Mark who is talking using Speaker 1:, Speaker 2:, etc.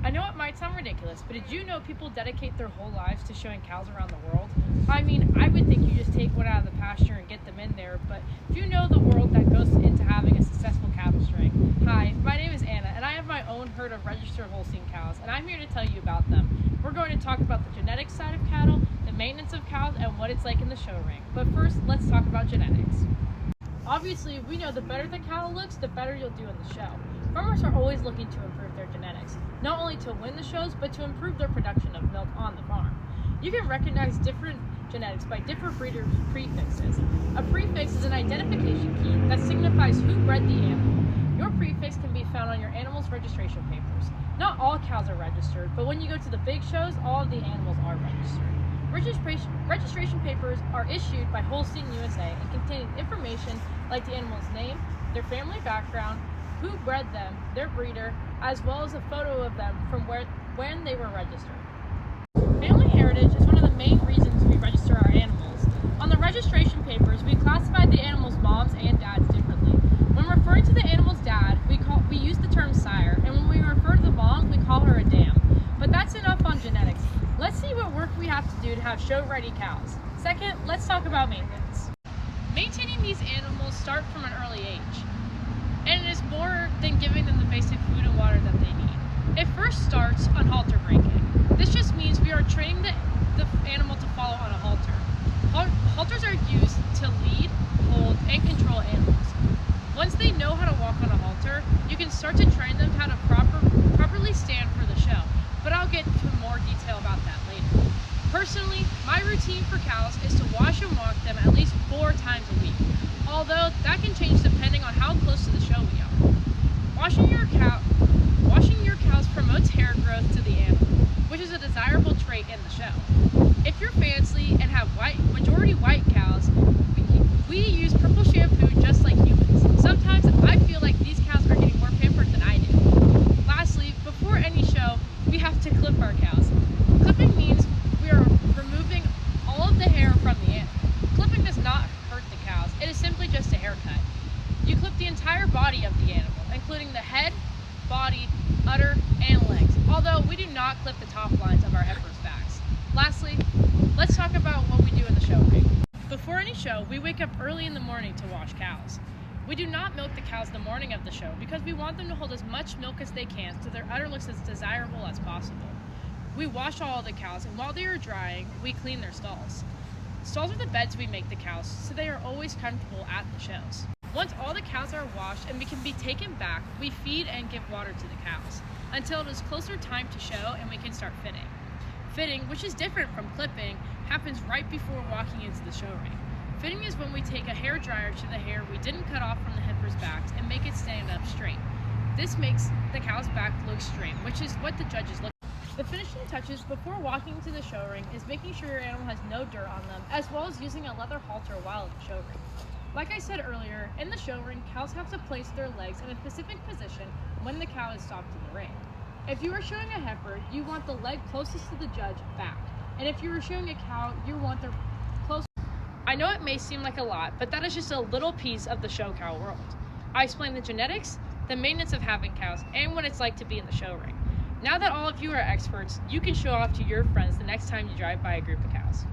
Speaker 1: I know it might sound ridiculous, but did you know people dedicate their whole lives to showing cows around the world? I mean, I would think you just take one out of the pasture and get them in there, but if you know the world that goes into having a successful cattle string. Hi, my name is Anna, and I have my own herd of registered Holstein cows, and I'm here to tell you about them. We're going to talk about the genetics side of cattle, the maintenance of cows, and what it's like in the show ring. But first, let's talk about genetics. Obviously, we know the better the cattle looks, the better you'll do in the show. Farmers are always looking to improve their genetics, not only to win the shows, but to improve their production of milk on the farm. You can recognize different genetics by different breeder prefixes. A prefix is an identification key that signifies who bred the animal. Your prefix can be found on your animal's registration papers. Not all cows are registered, but when you go to the big shows, all of the animals are registered. Registration papers are issued by Holstein USA and contain information like the animal's name, their family background, who bred them, their breeder, as well as a photo of them from when they were registered. Family heritage is one of the main reasons we register our animals. On the registration papers, we classify the animal's moms and dads differently. When referring to the animal's dad, we use the term sire, and when we refer to the mom, we call her a dam. But that's enough on genetics. Let's see what work we have to do to have show-ready cows. Second, let's talk about maintenance. Maintaining these animals start from an early age, and it is more than giving them the basic food and water that they need. It first starts on halter breaking. This just means we are training the animal to follow on a halter. Halters are used to lead, hold, and control animals. Once they know how to walk on a halter, you can start to train them how to properly stand for the show, but I'll get into more detail about that later. Personally, my routine for cows is to wash and walk them at least 4 times a week, although that can change depending on how close to the show we are. Washing your cows promotes hair growth to the animal, which is a desirable trait in the show. If you're fancy and have majority white cows, we use purple shampoo just like humans. Sometimes I feel like these cows are getting more pampered than I do. Lastly, before any show, we have to clip our cows. Clipping means we are removing all of the hair from the animal. Clipping does not hurt the cows, it is simply just a haircut. You clip the entire body of the animal, including the head, body, udder, and legs, although we do not clip the top lines of our heifers' backs. Lastly, let's talk about what we do in the show ring. Before any show, we wake up early in the morning to wash cows. We do not milk the cows the morning of the show because we want them to hold as much milk as they can so their udder looks as desirable as possible. We wash all of the cows, and while they are drying, we clean their stalls. Stalls are the beds we make the cows, so they are always comfortable at the shows. Once all the cows are washed and we can be taken back, we feed and give water to the cows until it is closer time to show and we can start fitting. Fitting, which is different from clipping, happens right before walking into the show ring. Fitting is when we take a hair dryer to the hair we didn't cut off from the heifers' backs and make it stand up straight. This makes the cow's back look straight, which is what the judges look for. The finishing touches before walking into the show ring is making sure your animal has no dirt on them, as well as using a leather halter while at the show ring. Like I said earlier, in the show ring, cows have to place their legs in a specific position when the cow is stopped in the ring. If you are showing a heifer, you want the leg closest to the judge back. And if you are showing a cow, you want their close. I know it may seem like a lot, but that is just a little piece of the show cow world. I explained the genetics, the maintenance of having cows, and what it's like to be in the show ring. Now that all of you are experts, you can show off to your friends the next time you drive by a group of cows.